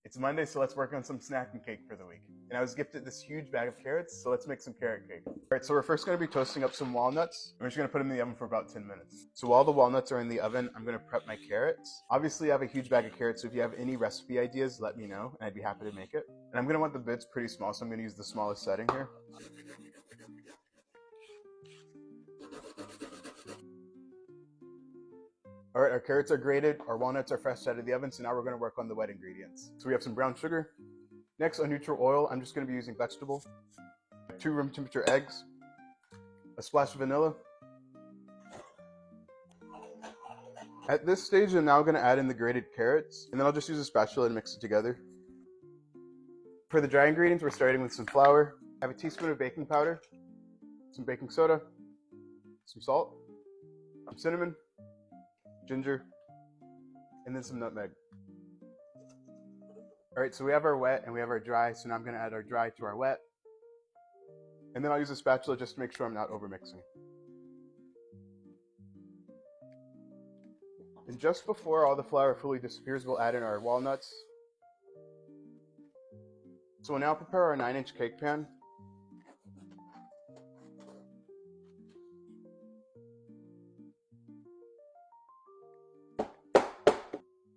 It's Monday, so let's work on some snacking cake for the week. And I was gifted this huge bag of carrots, so let's make some carrot cake. All right, so we're first going to be toasting up some walnuts. I'm just going to put them in the oven for about 10 minutes. So while the walnuts are in the oven, I'm going to prep my carrots. Obviously, I have a huge bag of carrots, so if you have any recipe ideas, let me know, and I'd be happy to make it. And I'm going to want the bits pretty small, so I'm going to use the smallest setting here. All right, our carrots are grated, our walnuts are fresh out of the oven, so now we're going to work on the wet ingredients. So we have some brown sugar. Next, on neutral oil, I'm just going to be using vegetable. 2 room temperature eggs. A splash of vanilla. At this stage, I'm now going to add in the grated carrots, and then I'll just use a spatula to mix it together. For the dry ingredients, we're starting with some flour. I have a teaspoon of baking powder, some baking soda, some salt, some cinnamon, ginger, and then some nutmeg. All right, so we have our wet and we have our dry, so now I'm going to add our dry to our wet. And then I'll use a spatula just to make sure I'm not overmixing. And just before all the flour fully disappears, we'll add in our walnuts. So we'll now prepare our 9-inch cake pan.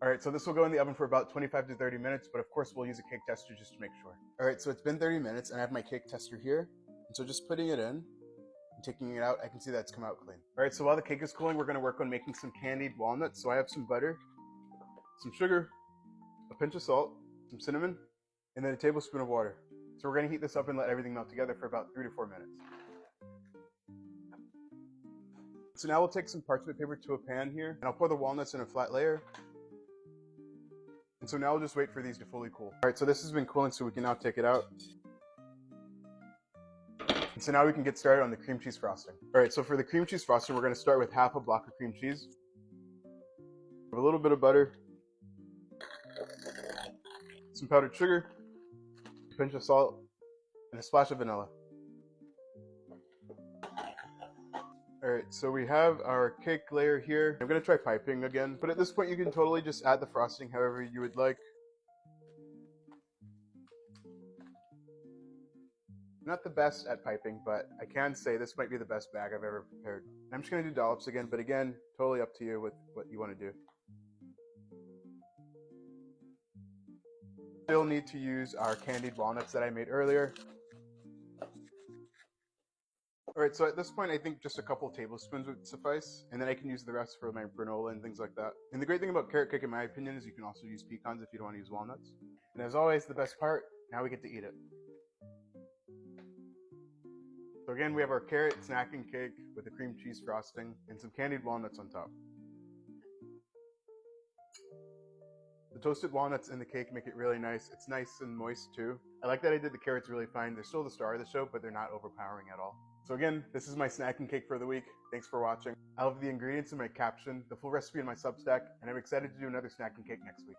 All right, so this will go in the oven for about 25 to 30 minutes, but of course we'll use a cake tester just to make sure. All right, so it's been 30 minutes and I have my cake tester here. And so just putting it in and taking it out, I can see that it's come out clean. All right, so while the cake is cooling, we're gonna work on making some candied walnuts. So I have some butter, some sugar, a pinch of salt, some cinnamon, and then a tablespoon of water. So we're gonna heat this up and let everything melt together for about 3 to 4 minutes. So now we'll take some parchment paper to a pan here, and I'll pour the walnuts in a flat layer. And so now we'll just wait for these to fully cool. All right, so this has been cooling, so we can now take it out. And so now we can get started on the cream cheese frosting. All right, so for the cream cheese frosting, we're gonna start with half a block of cream cheese, a little bit of butter, some powdered sugar, a pinch of salt, and a splash of vanilla. All right, so we have our cake layer here. I'm gonna try piping again, but at this point you can totally just add the frosting however you would like. I'm not the best at piping, but I can say this might be the best bag I've ever prepared. And I'm just gonna do dollops again, but again, totally up to you with what you wanna do. Still need to use our candied walnuts that I made earlier. All right, so at this point, I think just a couple tablespoons would suffice, and then I can use the rest for my granola and things like that. And the great thing about carrot cake, in my opinion, is you can also use pecans if you don't want to use walnuts. And as always, the best part, now we get to eat it. So again, we have our carrot snacking cake with the cream cheese frosting and some candied walnuts on top. The toasted walnuts in the cake make it really nice. It's nice and moist too. I like that I did the carrots really fine. They're still the star of the show, but they're not overpowering at all. So again, this is my snacking cake for the week. Thanks for watching. I'll have the ingredients in my caption, the full recipe in my Substack, and I'm excited to do another snacking cake next week.